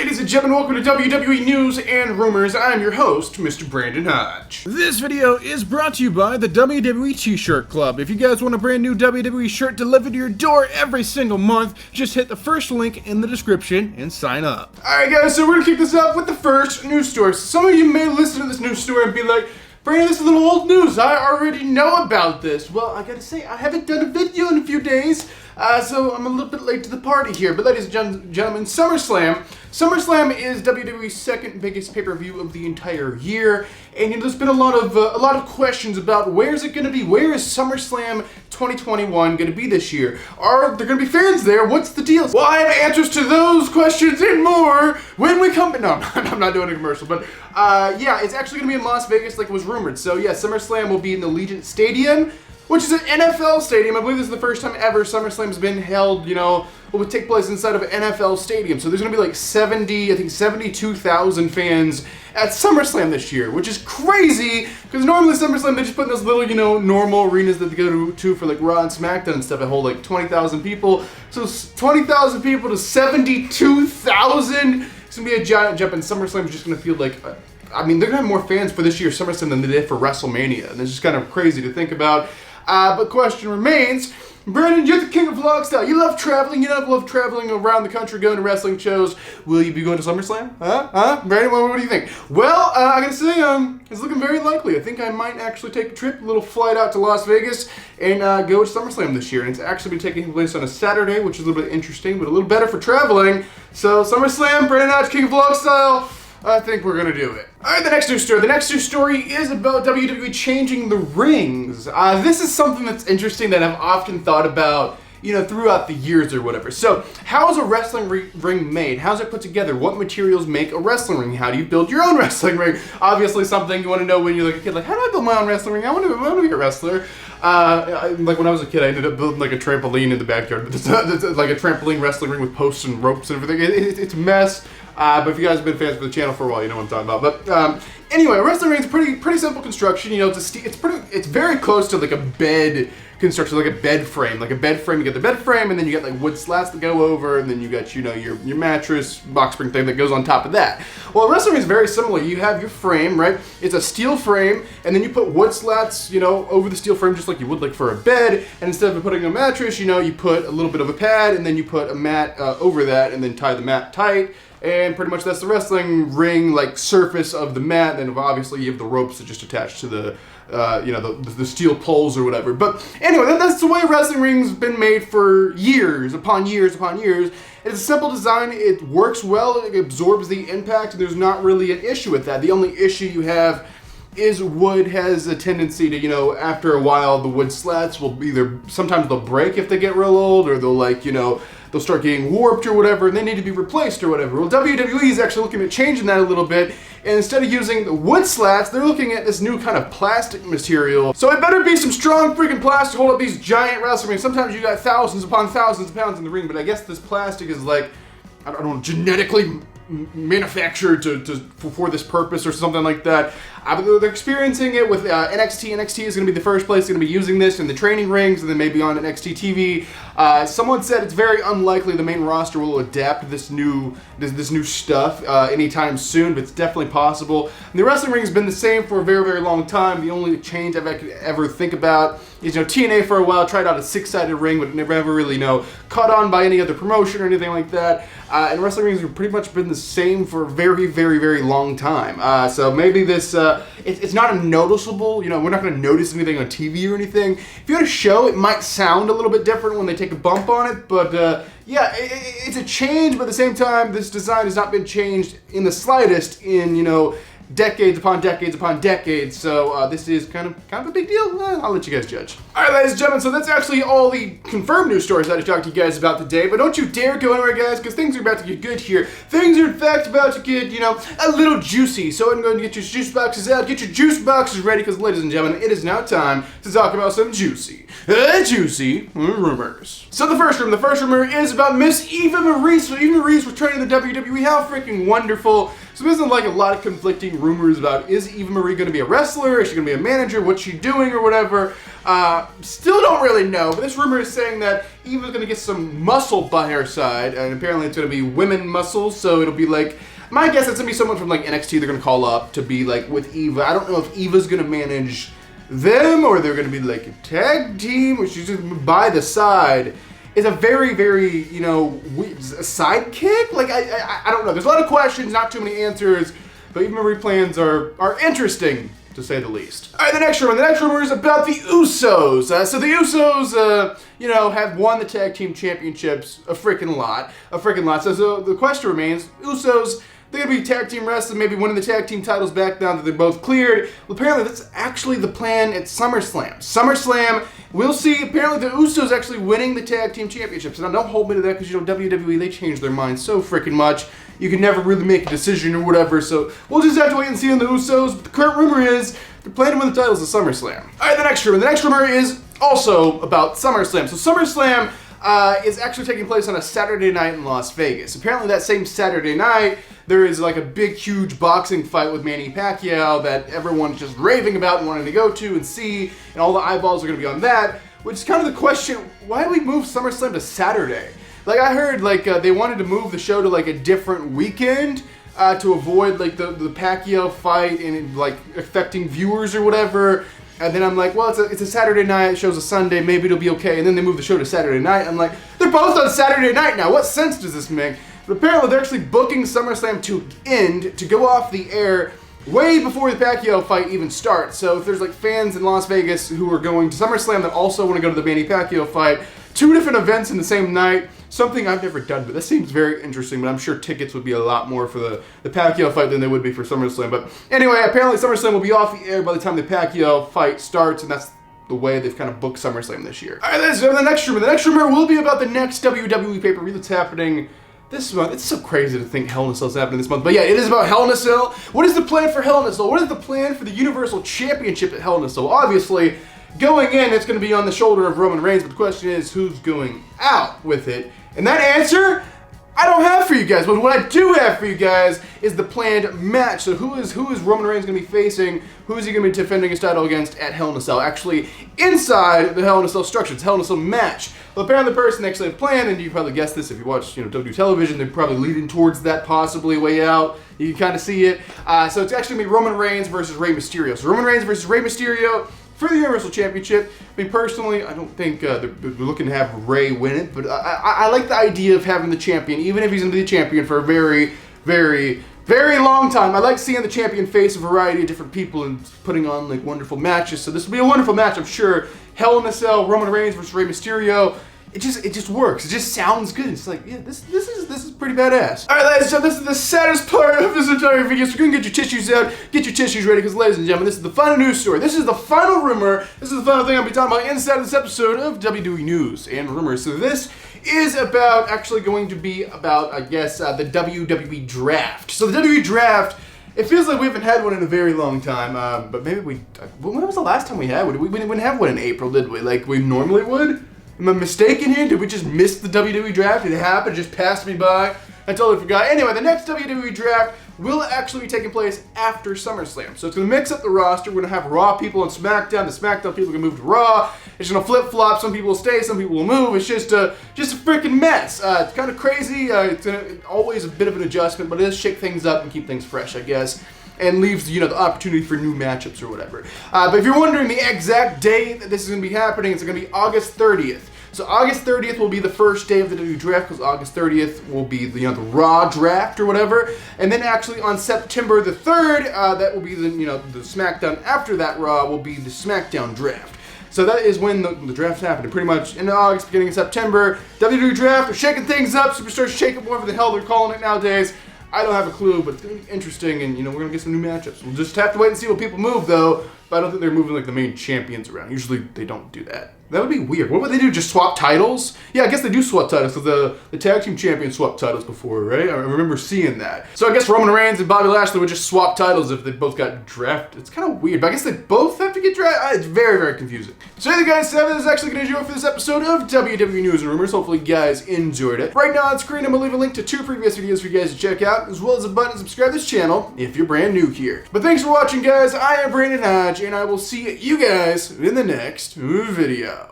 Ladies and gentlemen, welcome to WWE News and Rumors. I'm your host, Mr. Brandon Hodge. This video is brought to you by the WWE T-Shirt Club. If you guys want a brand new WWE shirt delivered to your door every single month, just hit the first link in the description and sign up. Alright guys, so we're gonna kick this off with the first news story. Some of you may listen to this news story and be like, Brandon, this is a little old news. I already know about this. Well, I gotta say, I haven't done a video in a few days, so I'm a little bit late to the party here. But ladies and gentlemen, SummerSlam. SummerSlam is WWE's second biggest pay-per-view of the entire year, and you know, there's been a lot of questions about where's it going to be. Where is SummerSlam 2021 going to be this year? Are there going to be fans there? What's the deal? Well, I have answers to those questions and more when we come. No, I'm not doing a commercial, but yeah, it's actually going to be in Las Vegas, like it was rumored. So yeah, SummerSlam will be in the Allegiant Stadium, which is an NFL stadium. I believe this is the first time ever SummerSlam's been held, you know, will take place inside of an NFL stadium. So there's going to be like 72,000 fans at SummerSlam this year, which is crazy, because normally SummerSlam, they just put in those little, you know, normal arenas that they go to for like Raw and SmackDown and stuff that hold like 20,000 people. So 20,000 people to 72,000, it's going to be a giant jump, and SummerSlam is just going to feel like, I mean, they're going to have more fans for this year's SummerSlam than they did for WrestleMania, and it's just kind of crazy to think about. But question remains, Brandon, you're the king of vlog style. You love traveling. You love traveling around the country, going to wrestling shows. Will you be going to SummerSlam? Brandon, what do you think? Well, I gotta say, it's looking very likely. I think I might actually take a trip, a little flight out to Las Vegas, and go to SummerSlam this year. And it's actually been taking place on a Saturday, which is a little bit interesting, but a little better for traveling. So SummerSlam, Brandon Hodge, king of vlog style. I think we're gonna do it. Alright, the next news story. The next news story is about WWE changing the rings. This is something that's interesting that I've often thought about, you know, throughout the years or whatever. So, how is a wrestling ring made? How's it put together? What materials make a wrestling ring? How do you build your own wrestling ring? Obviously something you want to know when you're like a kid, like, how do I build my own wrestling ring? I want to be a wrestler. Like when I was a kid, I ended up building like a trampoline in the backyard. It's like a trampoline wrestling ring with posts and ropes and everything. It's a mess. But if you guys have been fans of the channel for a while, you know what I'm talking about. But anyway, a wrestling ring is pretty simple construction. You know, it's very close to like a bed construction, like a bed frame. Like a bed frame, you get the bed frame, and then you got like wood slats that go over, and then you got, you know, your mattress box spring thing that goes on top of that. Well, a wrestling ring is very similar. You have your frame, right? It's a steel frame, and then you put wood slats, you know, over the steel frame just like you would like for a bed. And instead of putting a mattress, you know, you put a little bit of a pad, and then you put a mat over that, and then tie the mat tight. And pretty much that's the wrestling ring, like, surface of the mat. Then obviously you have the ropes that just attach to the, you know, the steel poles or whatever. But anyway, that's the way a wrestling ring's been made for years upon years upon years. It's a simple design. It works well. It absorbs the impact. There's not really an issue with that. The only issue you have is wood has a tendency to, you know, after a while, the wood slats will sometimes they'll break if they get real old, or they'll, like, you know, they'll start getting warped or whatever, and they need to be replaced or whatever. Well, WWE is actually looking at changing that a little bit, and instead of using the wood slats, they're looking at this new kind of plastic material. So it better be some strong freaking plastic to hold up these giant wrestling rings. Sometimes you got thousands upon thousands of pounds in the ring, but I guess this plastic is like, I don't know, genetically manufactured for this purpose or something like that. They're experiencing it with NXT. NXT is going to be the first place going to be using this in the training rings, and then maybe on NXT TV. Someone said it's very unlikely the main roster will adapt this new stuff anytime soon, but it's definitely possible. And the wrestling ring has been the same for a very, very long time. The only change I could ever think about is, you know, TNA for a while tried out a 6-sided ring, but it never ever really, you know, caught on by any other promotion or anything like that. And wrestling rings have pretty much been the same for a very, very, very long time. So maybe this, it's not a noticeable, you know, we're not going to notice anything on TV or anything. If you're at a show, it might sound a little bit different when they take a bump on it, but yeah, it's a change, but at the same time, this design has not been changed in the slightest in, you know, decades upon decades upon decades, so this is kind of a big deal. I'll let you guys judge. Alright, ladies and gentlemen, so that's actually all the confirmed news stories that I talked to you guys about today, but don't you dare go anywhere, guys, because things are about to get good here. Things are, in fact, about to get, you know, a little juicy, so I'm going to get your juice boxes out, get your juice boxes ready, because, ladies and gentlemen, it is now time to talk about some juicy rumors. So the first rumor is about Miss Eva Marie. So Eva Marie's returning to the WWE. How freaking wonderful. So there's like a lot of conflicting rumors about, is Eva Marie going to be a wrestler? Is she going to be a manager? What's she doing or whatever? Still don't really know, but this rumor is saying that Eva's going to get some muscle by her side, and apparently it's going to be women muscles, so it'll be like, my guess it's going to be someone from like NXT they're going to call up to be like with Eva. I don't know if Eva's going to manage them, or they're going to be like a tag team, or she's just by the side. It's a very, very, you know, sidekick? Like, I don't know. There's a lot of questions, not too many answers, but Eva Marie plans are interesting, to say the least. All right, the next rumor. The next rumor is about the Usos. So the Usos, you know, have won the tag team championships a freaking lot. So the question remains, Usos, they're going to be tag team wrestling, maybe winning the tag team titles back now that they're both cleared. Well, apparently that's actually the plan at SummerSlam. We'll see, apparently the Usos actually winning the tag team championships. Now, don't hold me to that because, you know, WWE, they change their minds so freaking much. You can never really make a decision or whatever, so we'll just have to wait and see on the Usos. But the current rumor is they're planning to win the titles at SummerSlam. All right, the next rumor. The next rumor is also about SummerSlam. So SummerSlam is actually taking place on a Saturday night in Las Vegas. Apparently that same Saturday night, there is like a big, huge boxing fight with Manny Pacquiao that everyone's just raving about and wanting to go to and see, and all the eyeballs are going to be on that, which is kind of the question, why do we move SummerSlam to Saturday? Like, I heard, like, they wanted to move the show to, like, a different weekend to avoid, like, the Pacquiao fight and, like, affecting viewers or whatever. And then I'm like, well, it's a Saturday night, it show's a Sunday, maybe it'll be okay. And then they move the show to Saturday night. I'm like, they're both on Saturday night now. What sense does this make? But apparently they're actually booking SummerSlam to end, to go off the air way before the Pacquiao fight even starts. So if there's like fans in Las Vegas who are going to SummerSlam that also want to go to the Manny Pacquiao fight, 2 different events in the same night, something I've never done, but this seems very interesting, but I'm sure tickets would be a lot more for the Pacquiao fight than they would be for SummerSlam. But anyway, apparently SummerSlam will be off the air by the time the Pacquiao fight starts, and that's the way they've kind of booked SummerSlam this year. All right, let's go to the next rumor. The next rumor will be about the next WWE pay-per-view that's happening this month. It's so crazy to think Hell in a Cell is happening this month. But yeah, it is about Hell in a Cell. What is the plan for Hell in a Cell? What is the plan for the Universal Championship at Hell in a Cell? Obviously, going in, it's going to be on the shoulder of Roman Reigns, but the question is, who's going out with it? And that answer, I don't have for you guys. But what I do have for you guys is the planned match. So who is Roman Reigns going to be facing? Who is he going to be defending his title against at Hell in a Cell? Actually, inside the Hell in a Cell structure. It's Hell in a Cell match. Well, apparently the person actually planned, and you can probably guess this if you watch, WWE television, they're probably leading towards that possibly way out. You can kind of see it. So it's actually going to be Roman Reigns versus Rey Mysterio. So Roman Reigns versus Rey Mysterio for the Universal Championship. I mean, personally, I don't think they're looking to have Rey win it, but I like the idea of having the champion, even if he's going to be the champion for a very, very, very long time. I like seeing the champion face a variety of different people and putting on like wonderful matches. So this will be a wonderful match, I'm sure. Hell in a Cell, Roman Reigns versus Rey Mysterio. It just works. It just sounds good. It's like, yeah, this is pretty badass. All right, ladies and gentlemen, this is the saddest part of this entire video. So go and get your tissues out, get your tissues ready, because ladies and gentlemen, this is the final news story. This is the final rumor. This is the final thing I'll be talking about inside of this episode of WWE News and Rumors. So this is actually going to be about, I guess, the WWE Draft. So the WWE Draft, it feels like we haven't had one in a very long time, but maybe when was the last time we had one? We didn't have one in April, did we? Like we normally would? Am I mistaken here? Did we just miss the WWE Draft? Did it happen? It just passed me by? I totally forgot. Anyway, the next WWE Draft will actually be taking place after SummerSlam. So it's going to mix up the roster. We're going to have Raw people on SmackDown. The SmackDown people are going to move to Raw. It's going to flip-flop. Some people will stay. Some people will move. It's just a freaking mess. It's kind of crazy. It's always a bit of an adjustment, but it does shake things up and keep things fresh, I guess. And leaves, the opportunity for new matchups or whatever. But if you're wondering the exact day that this is going to be happening, it's going to be August 30th. So August 30th will be the first day of the WWE Draft, because August 30th will be the Raw Draft or whatever. And then actually on September the 3rd, that will be the SmackDown after that Raw will be the SmackDown Draft. So that is when the draft's happening, pretty much in August, beginning of September. WWE Draft, they're shaking things up. Superstars shake up, whatever the hell they're calling it nowadays. I don't have a clue, but it's going to be interesting, and, we're going to get some new matchups. We'll just have to wait and see what people move, though. but I don't think they're moving like the main champions around. Usually they don't do that. That would be weird. What would they do? Just swap titles? Yeah, I guess they do swap titles because the tag team champions swapped titles before, right? I remember seeing that. So I guess Roman Reigns and Bobby Lashley would just swap titles if they both got drafted. It's kind of weird, but I guess they both have to get drafted. It's very, very confusing. So anyway, guys, that is actually going to do it for this episode of WWE News and Rumors. Hopefully you guys enjoyed it. Right now on screen, I'm going to leave a link to 2 previous videos for you guys to check out, as well as a button to subscribe to this channel if you're brand new here. But thanks for watching, guys. I am Brandon Hodge, and I will see you guys in the next video.